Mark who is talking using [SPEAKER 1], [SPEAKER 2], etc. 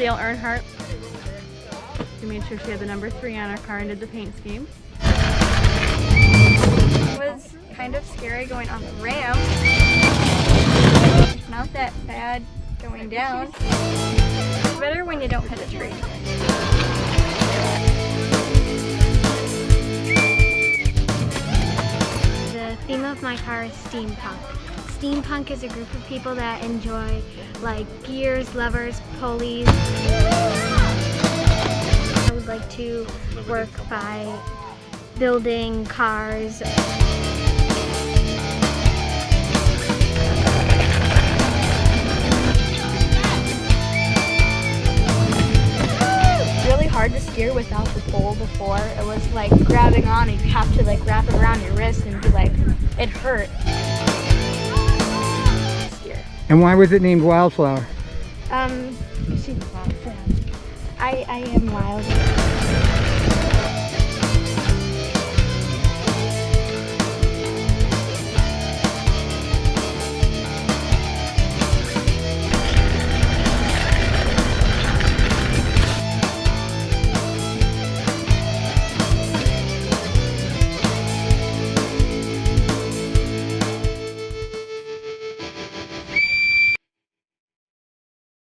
[SPEAKER 1] Dale Earnhardt. We made sure she had the number 3 on her car and did the paint scheme.
[SPEAKER 2] It was kind of scary going on the ramp. It's not that bad going down. It's better when you don't hit a tree.
[SPEAKER 3] The theme of my car is steampunk. Steampunk is a group of people that enjoy like gears, levers, pulleys. I would like to work by building cars.
[SPEAKER 2] Really hard to steer without the pole before. It was like grabbing on and you have to like wrap it around your wrist and be like, it hurt.
[SPEAKER 4] And why was it named Wildflower?
[SPEAKER 2] She's wild. I am wild.